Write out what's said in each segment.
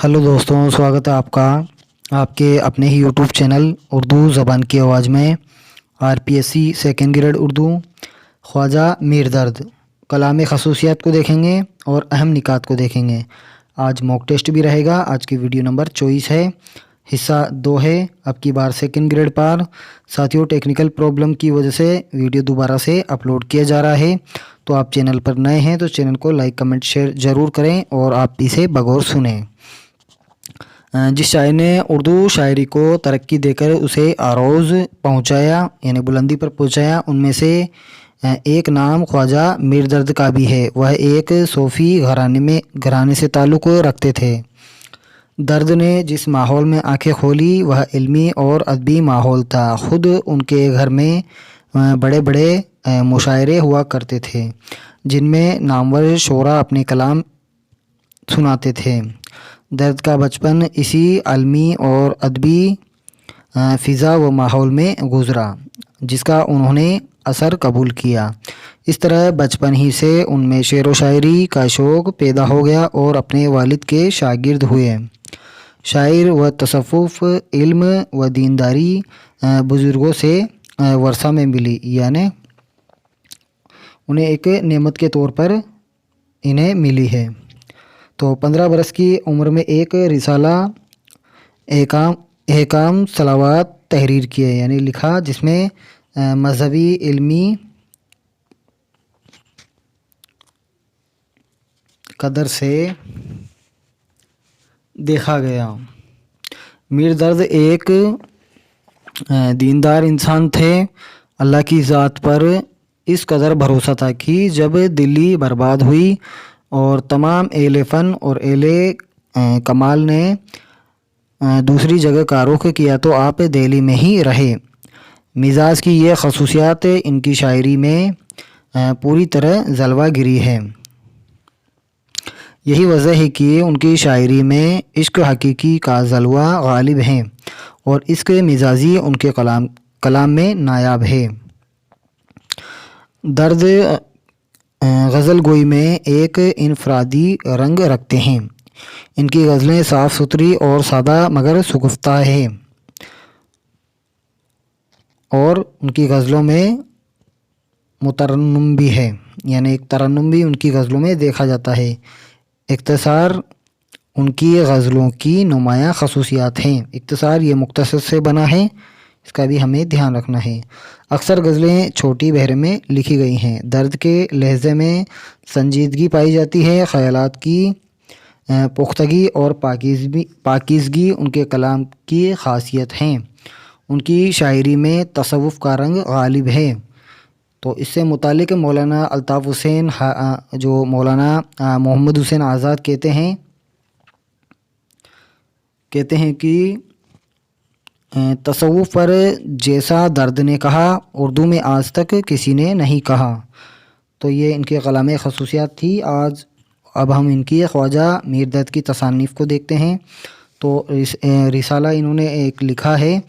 Hello दोस्तों, स्वागत है आपका आपके अपने ही यूट्यूब चैनल उर्दू ज़बान की आवाज़ में। RPSC second grade Urdu Khwaja Mir Dard कलाम खसूसियात को देखेंगे और अहम निकात को देखेंगे। आज मॉक टेस्ट भी रहेगा। आज की वीडियो नंबर 24 है, हिस्सा 2 है। अब की बार सेकंड ग्रेड पर साथियों टेक्निकल प्रॉब्लम की वजह से वीडियो दोबारा से अपलोड किया जा रहा है। तो आप चैनल पर नए हैं तो चैनल को लाइक कमेंट शेयर ज़रूर करें और आप इसे बगौर सुनें। जिस शायर ने उर्दू शायरी को तरक्की देकर उसे आरोज़ पहुंचाया यानी बुलंदी पर पहुंचाया, उनमें से एक नाम ख्वाजा मीर दर्द का भी है। वह एक सूफ़ी घराने से ताल्लुक़ रखते थे। दर्द ने जिस माहौल में आंखें खोली वह इल्मी और अदबी माहौल था। ख़ुद उनके घर में बड़े बड़े मुशायरे हुआ करते थे जिनमें नामवर शोरा अपने कलाम सुनाते थे। दर्द का बचपन इसी अलमी और अदबी फ़िज़ा व माहौल में गुज़रा जिसका उन्होंने असर कबूल किया। इस तरह बचपन ही से उनमें शेर व शायरी का शौक़ पैदा हो गया और अपने वालिद के शागिर्द हुए। शायर व तसव्वुफ़ इल्म व दीनदारी बुज़ुर्गों से वर्षा में मिली, यानी उन्हें एक नेमत के तौर पर इन्हें मिली है। तो 15 बरस की उम्र में एक रिसाला एहकाम सलावात तहरीर किए यानी लिखा, जिसमें मजहबी इल्मी कदर से देखा गया। मीर दर्द एक दीनदार इंसान थे। अल्लाह की ज़ात पर इस कदर भरोसा था कि जब दिल्ली बर्बाद हुई और तमाम एहले फ़न और एहले कमाल ने दूसरी जगह का रुख किया तो आप दिल्ली में ही रहे। मिजाज की ये खसूसियात इनकी शायरी में पूरी तरह जलवा गिरी है। यही वजह है कि उनकी शायरी में इश्क हकीकी का जलवा गालिब है और इश्क मिजाजी उनके कलाम में नायाब है। दर्द गज़ल गोई में एक इनफरादी रंग रखते हैं। इनकी गज़लें साफ़ सुथरी और सादा मगर सुगफ्ता है और उनकी गज़लों में मुतरन्नुम भी है, यानी एक तरन्नुम भी उनकी गज़लों में देखा जाता है। इख्तिसार उनकी गज़लों की नुमायाँ खसूसियात हैं। इख्तिसार ये मुख्तसर से बना है, इसका भी हमें ध्यान रखना है। अक्सर गज़लें छोटी बहरे में लिखी गई हैं। दर्द के लहजे में संजीदगी पाई जाती है। ख़यालात की पुख्तगी और पाकीज़गी उनके कलाम की ख़ासियत हैं। उनकी शायरी में तसव्वुफ़ का रंग गालिब है। तो इससे मुतालिक मौलाना अल्ताफ़ हुसैन जो मौलाना मोहम्मद हुसैन आज़ाद कहते हैं कि तसव्वुफ़ पर जैसा दर्द ने कहा उर्दू में आज तक किसी ने नहीं कहा। तो ये इनके कलाम खसूसियात थी। अब हम इनकी ख्वाजा मीर दर्द की तसानीफ़ को देखते हैं। तो रिसाला इन्होंने एक लिखा है,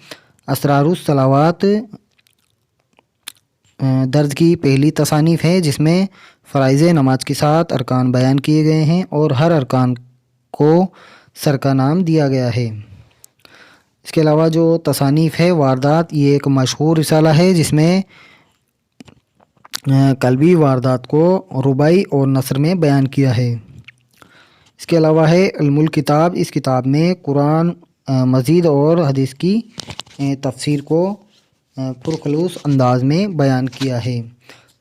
असरारुस सलावात दर्द की पहली तसानीफ़ है जिसमें फ़राइज़ नमाज के साथ अरकान बयान किए गए हैं और हर अरकान को सर का नाम दिया गया है। इसके अलावा जो तसानीफ़ है वारदात, ये एक मशहूर रिसाला है जिसमें कल्बी वारदात को रुबाई और नसर में बयान किया है। इसके अलावा है इल्मुल किताब। इस किताब में कुरान मजीद और हदीस की तफसीर को पुरखलूस अंदाज में बयान किया है।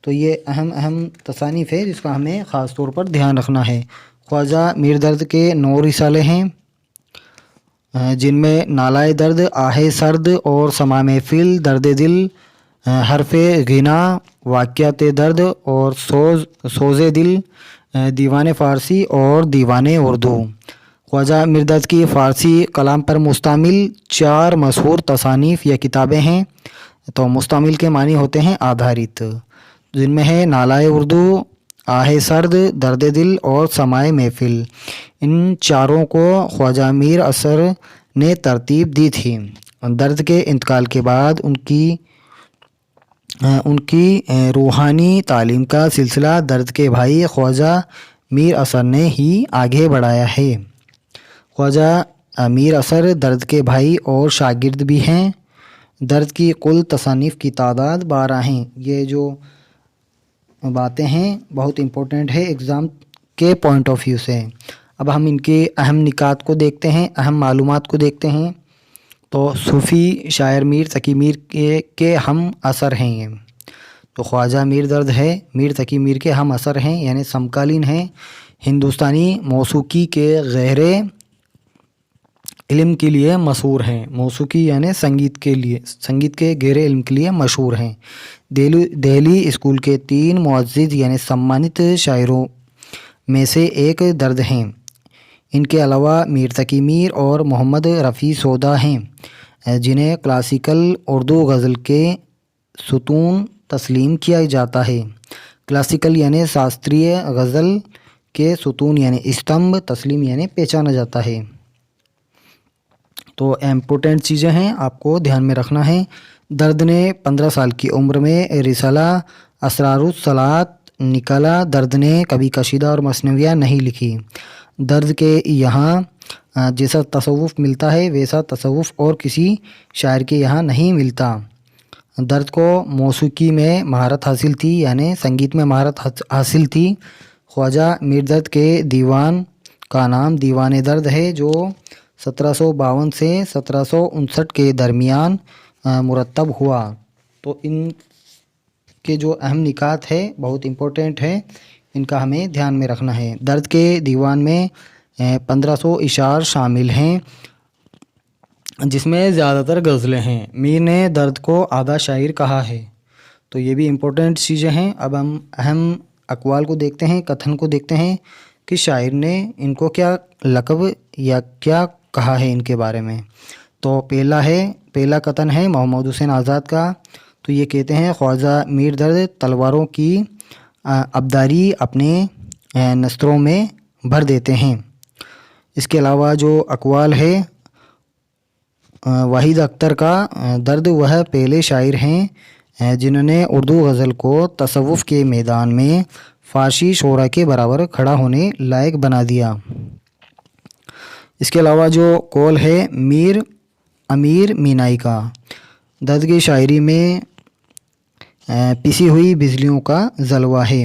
तो ये अहम तसानीफ़ है जिसका हमें ख़ास तौर पर ध्यान रखना है। ख्वाजा मीर दर्द के 9 रिसाले हैं जिनमें नालाए दर्द, आहे सर्द और समा महफिल, दर्द दिल, हरफ़े गिना, वाक़ियात दर्द और सोज़े दिल, दीवान फ़ारसी और दीवान उर्दू। ख्वाजा मीर दर्द की फ़ारसी कलाम पर मुश्तमिल 4 मशहूर तसानीफ़ या किताबें हैं। तो मुश्तमिल के मानी होते हैं आधारित, जिनमें है नालाए उर्दू, आहे सर्द, दर्द दिल और समाए महफिल। इन चारों को ख्वाजा मीर असर ने तरतीब दी थी। दर्द के इंतकाल के बाद उनकी रूहानी तालीम का सिलसिला दर्द के भाई ख्वाजा मीर असर ने ही आगे बढ़ाया है। ख्वाजा मीर असर दर्द के भाई और शागिर्द भी हैं। दर्द की कुल तसानीफ़ की तादाद 12 हैं। ये जो बातें हैं बहुत इम्पोर्टेंट है एग्ज़ाम के पॉइंट ऑफ व्यू से। अब हम इनके अहम निकात को देखते हैं, अहम मालूमात को देखते हैं। तो सूफ़ी शायर मीर तकी मीर के हम असर हैं ये। तो ख्वाजा मीर दर्द है मीर तकी मीर के हम असर हैं, यानी समकालीन हैं। हिंदुस्तानी मौसीकी के गहरे इल्म के लिए मशहूर हैं। मौसीकी यानी संगीत के लिए, संगीत के गहरे इल्म के लिए मशहूर हैं। दिल्ली स्कूल के 3 मुअज़्ज़िज़ यानी सम्मानित शायरों में से एक दर्द हैं। इनके अलावा मीर तकी मीर और मोहम्मद रफ़ी सौदा हैं, जिन्हें क्लासिकल उर्दू गज़ल के सुतून तस्लीम किया जाता है। क्लासिकल यानी शास्त्रीय गज़ल के सुतून यानी स्तंभ, तस्लीम यानी पहचाना जाता है। तो इम्पोर्टेंट चीज़ें हैं, आपको ध्यान में रखना है। दर्द ने 15 साल की उम्र में रिसाला असरारुस सलात निकाला। दर्द ने कभी कशीदा और मसनवियाँ नहीं लिखी। दर्द के यहाँ जैसा तसव्वुफ़ मिलता है वैसा तसव्वुफ़ और किसी शायर के यहाँ नहीं मिलता। दर्द को मौसीकी में महारत हासिल थी, यानी संगीत में महारत हासिल थी। ख्वाजा मीर दर्द के दीवान का नाम दीवान दर्द है, जो 1752 से 1759 के दरमियान मुरतब हुआ। तो इन के जो अहम निकात है बहुत इम्पोर्टेंट है, इनका हमें ध्यान में रखना है। दर्द के दीवान में 1500 इशार शामिल हैं, जिसमें ज़्यादातर गज़लें हैं। मीर ने दर्द को आधा शायर कहा है। तो ये भी इम्पोर्टेंट चीज़ें हैं। अब हम अहम अक़वाल को देखते हैं, कथन को देखते हैं कि शायर ने इनको क्या लक़ब या क्या कहा है इनके बारे में। तो पहला कथन है मोहम्मद हुसैन आज़ाद का। तो ये कहते हैं ख्वाजा मीर दर्द तलवारों की अब्दारी अपने नस्तरों में भर देते हैं। इसके अलावा जो अक़वाल है वाहिद अख्तर का, दर्द वह पहले शायर हैं जिन्होंने उर्दू गज़ल को तसव्वुफ़ के मैदान में फ़ारसी शोरा के बराबर खड़ा होने लायक बना दिया। इसके अलावा जो कौल है मीर अमीर मीनाई का, दर्द की शायरी में पिसी हुई बिजलियों का जलवा है।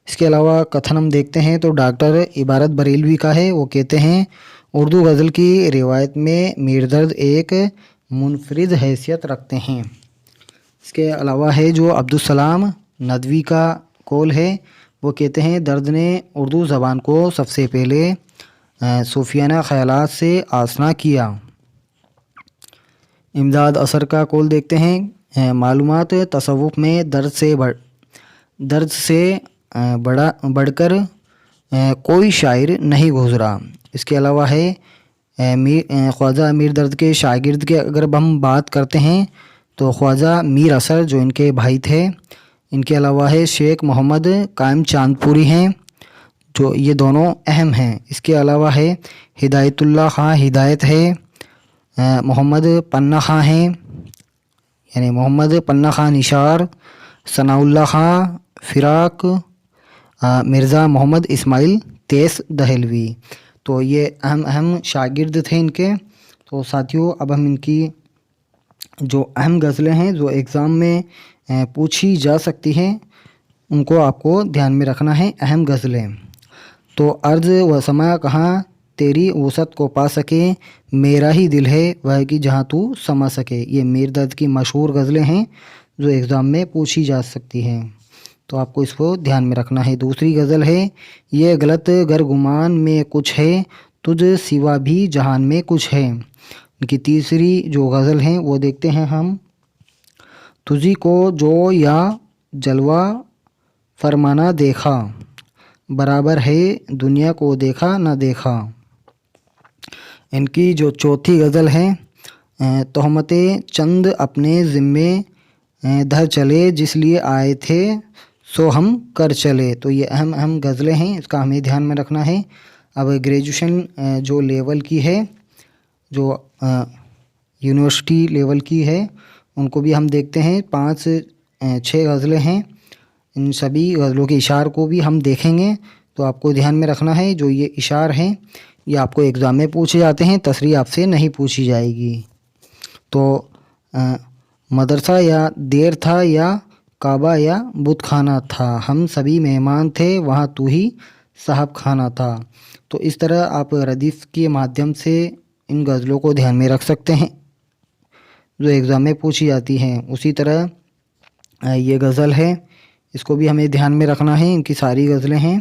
इसके अलावा कथन हम देखते हैं तो डॉक्टर इबारत बरेलवी का है। वो कहते हैं उर्दू गज़ल की रिवायत में मीर दर्द एक मुनफरिद हैसियत रखते हैं। इसके अलावा है जो अब्दुलसलाम नदवी का कौल है। वो कहते हैं दर्द ने उर्दू ज़बान को सबसे पहले सूफियाना ख़यालात से आसना किया। इमदाद असर का कौल देखते हैं मालूमात तसव्वुफ़ में दर्द से बढ़कर कोई शायर नहीं गुज़रा। इसके अलावा है ख्वाजा मीर दर्द के शागिर्द के अगर हम बात करते हैं तो ख्वाजा मीर असर जो इनके भाई थे। इनके अलावा है शेख मोहम्मद कायम चांदपुरी हैं, जो ये दोनों अहम हैं। इसके अलावा है हिदायतुल्लाह ख़ां हिदायत है, मोहम्मद पन्ना ख़ां हैं, यानी मोहम्मद पन्ना ख़ां निशार, सनाउल्लाह ख़ां फ़िराक, मिर्ज़ा मोहम्मद इस्माइल तेस दहलवी। तो ये अहम शागिर्द थे इनके। तो साथियों अब हम इनकी जो अहम गज़लें हैं जो एग्ज़ाम में पूछी जा सकती हैं उनको आपको ध्यान में रखना है। अहम गज़लें तो अर्ज़ व समा कहाँ तेरी वसत को पा सके, मेरा ही दिल है वह कि जहाँ तू समा सके। ये मीर दर्द की मशहूर गज़लें हैं जो एग्ज़ाम में पूछी जा सकती हैं, तो आपको इसको ध्यान में रखना है। दूसरी गज़ल है ये गलत गर गुमान में कुछ है, तुझ सिवा भी जहान में कुछ है। इनकी तीसरी जो गज़ल हैं वो देखते हैं हम। तुझी को जो या जलवा फरमाना देखा, बराबर है दुनिया को देखा ना देखा। इनकी जो चौथी गज़ल है तोहमते चंद अपने ज़िम्मे धर चले, जिस लिए आए थे सो हम कर चले। तो ये अहम गज़लें हैं, इसका हमें ध्यान में रखना है। अब ग्रेजुएशन जो लेवल की है, जो यूनिवर्सिटी लेवल की है, उनको भी हम देखते हैं। 5-6 गज़लें हैं, इन सभी गज़लों के इशार को भी हम देखेंगे। तो आपको ध्यान में रखना है जो ये इशार हैं یہ آپ کو ایگزام میں پوچھے جاتے ہیں، تصریح آپ سے نہیں پوچھی جائے گی۔ تو مدرسہ یا دیر تھا یا کعبہ یا بت خانہ تھا، ہم سبھی مہمان تھے وہاں تو ہی صاحب خانہ تھا۔ تو اس طرح آپ ردیف کے مادھیم سے ان غزلوں کو دھیان میں رکھ سکتے ہیں جو ایگزام میں پوچھی جاتی ہیں۔ اسی طرح یہ غزل ہے، اس کو بھی ہمیں دھیان میں رکھنا ہے، ان کی ساری غزلیں ہیں،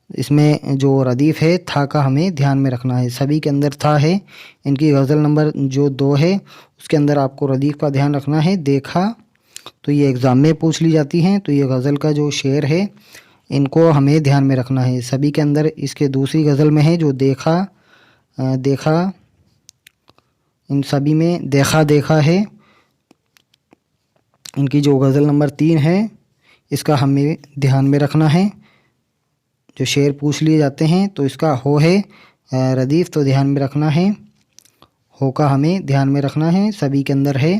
اس میں جو ردیف ہے تھا کا ہمیں دھیان میں رکھنا ہے۔ سبھی کے اندر تھا ہے، ان کی غزل نمبر جو 2 ہے اس کے اندر آپ کو ردیف کا دھیان رکھنا ہے۔ دیکھا تو یہ ایگزام میں پوچھ لی جاتی ہیں، تو یہ غزل کا جو شعر ہے ان کو ہمیں دھیان میں رکھنا ہے۔ سبھی کے اندر اس کے دوسری غزل میں ہے جو دیکھا ان سبھی میں دیکھا ہے، ان کی جو غزل نمبر 3 ہے اس کا ہمیں دھیان میں رکھنا ہے۔ جو شعر پوچھ لیے جاتے ہیں تو اس کا ہو ہے ردیف، تو دھیان میں رکھنا ہے، ہو کا ہمیں دھیان میں رکھنا ہے۔ سبھی کے اندر ہے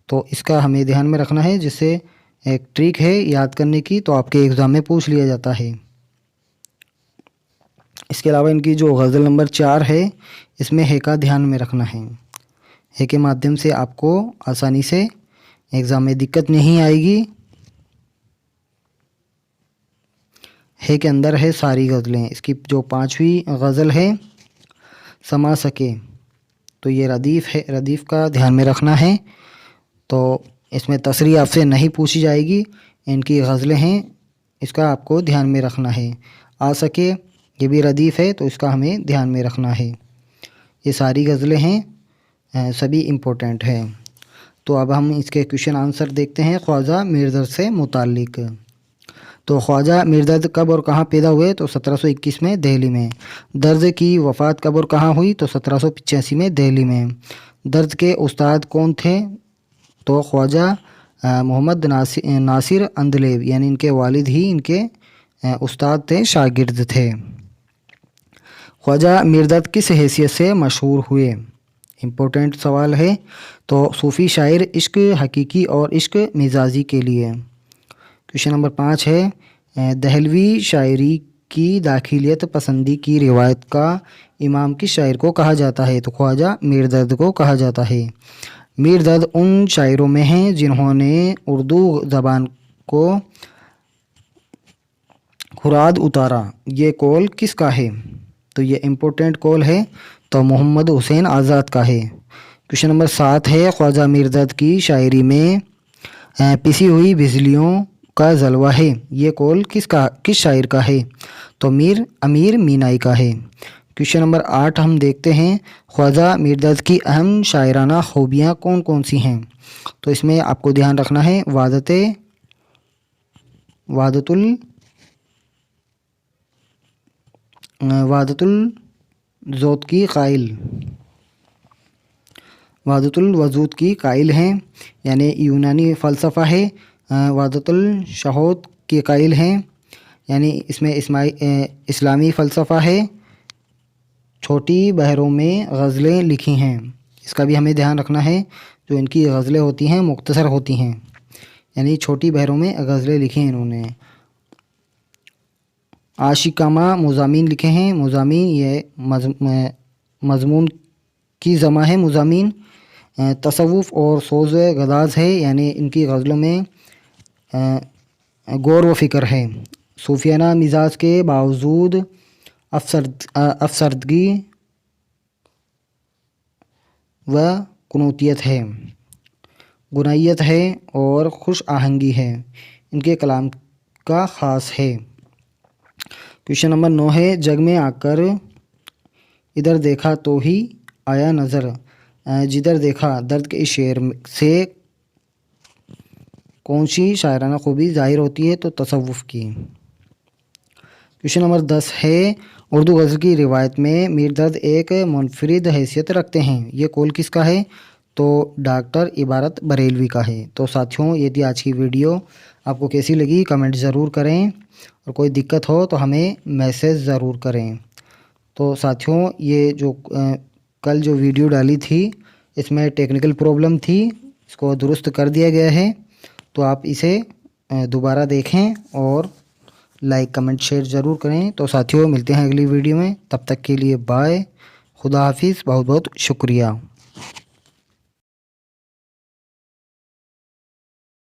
تو اس کا ہمیں دھیان میں رکھنا ہے، جس سے ایک ٹرک ہے یاد کرنے کی، تو آپ کے ایگزام میں پوچھ لیا جاتا ہے۔ اس کے علاوہ ان کی جو غزل نمبر 4 ہے اس میں ہے کا دھیان میں رکھنا ہے۔ ہے کے مادھیم سے آپ کو آسانی سے ایگزام میں دقت نہیں آئے گی۔ ہے کے اندر ہے ساری غزلیں۔ اس کی جو 5ویں غزل ہے سما سکے، تو یہ ردیف ہے، ردیف کا دھیان میں رکھنا ہے، تو اس میں تصریح آپ سے نہیں پوچھی جائے گی، ان کی غزلیں ہیں، اس کا آپ کو دھیان میں رکھنا ہے۔ آ سکے یہ بھی ردیف ہے، تو اس کا ہمیں دھیان میں رکھنا ہے۔ یہ ساری غزلیں ہیں، سبھی امپورٹنٹ ہیں۔ تو اب ہم اس کے کویشچن آنسر دیکھتے ہیں خواجہ میردرد سے متعلق۔ تو خواجہ میردرد کب اور کہاں پیدا ہوئے؟ تو 1721 میں دہلی میں۔ درد کی وفات کب اور کہاں ہوئی؟ تو 1785 میں دہلی میں۔ درد کے استاد کون تھے؟ تو خواجہ محمد ناصر اندلیب، یعنی ان کے والد ہی ان کے استاد تھے، شاگرد تھے۔ خواجہ میردرد کس حیثیت سے مشہور ہوئے؟ امپورٹنٹ سوال ہے۔ تو صوفی شاعر، عشق حقیقی اور عشق مزاجی کے لیے۔ کویشچن نمبر 5 ہے، دہلوی شاعری کی داخلیت پسندی کی روایت کا امام کس شاعر کو کہا جاتا ہے؟ تو خواجہ میردرد کو کہا جاتا ہے۔ میردرد ان شاعروں میں ہیں جنہوں نے اردو زبان کو خراد اتارا، یہ قول کس کا ہے؟ تو یہ امپورٹنٹ قول ہے، تو محمد حسین آزاد کا ہے۔ کویشچن نمبر 7 ہے، خواجہ میردرد کی شاعری میں پسی ہوئی بجلیوں کا جلوہ ہے، یہ قول کس شاعر کا ہے؟ تو امیر مینائی کا ہے۔ کویشچن نمبر 8 ہم دیکھتے ہیں، خواجہ میردرد کی اہم شاعرانہ خوبیاں کون کون سی ہیں؟ تو اس میں آپ کو دھیان رکھنا ہے، وحدت الوجود کی قائل ہیں، یعنی یونانی فلسفہ ہے۔ وحدت الشہود کی قائل ہیں، یعنی اس میں اسلامی فلسفہ ہے۔ چھوٹی بحروں میں غزلیں لکھی ہیں، اس کا بھی ہمیں دھیان رکھنا ہے، جو ان کی غزلیں ہوتی ہیں مختصر ہوتی ہیں، یعنی چھوٹی بحروں میں غزلیں لکھی ہیں انہوں نے۔ عاشقانہ مضامین لکھے ہیں، مضامین یہ مضمون کی جمع ہے مضامین۔ تصوف اور سوز غداز ہے، یعنی ان کی غزلوں میں غور و فکر ہے۔ صوفیانہ مزاج کے باوجود افسردگی و قنوتیت ہے، گنائیت ہے اور خوش آہنگی ہے، ان کے کلام کا خاص ہے۔ کویشچن نمبر 9 ہے، جگ میں آ کر ادھر دیکھا تو ہی آیا نظر، جدھر دیکھا درد کے اس شعر سے کون سی شاعرانہ خوبی ظاہر ہوتی ہے؟ تو تصوف کی۔ کویشچن نمبر 10 ہے، اردو غزل کی روایت میں میردرد ایک منفرد حیثیت رکھتے ہیں، یہ قول کس کا ہے؟ تو ڈاکٹر عبارت بریلوی کا ہے۔ تو ساتھیوں، یہ تھی آج کی ویڈیو، آپ کو کیسی لگی کمنٹ ضرور کریں، اور کوئی دقت ہو تو ہمیں میسیج ضرور کریں۔ تو ساتھیوں، یہ جو کل جو ویڈیو ڈالی تھی اس میں ٹیکنیکل پرابلم تھی، اس کو درست کر دیا گیا ہے، تو آپ اسے دوبارہ دیکھیں اور لائک کمنٹ شیئر ضرور کریں۔ تو ساتھیوں ملتے ہیں اگلی ویڈیو میں، تب تک کے لیے بائے، خدا حافظ، بہت بہت شکریہ۔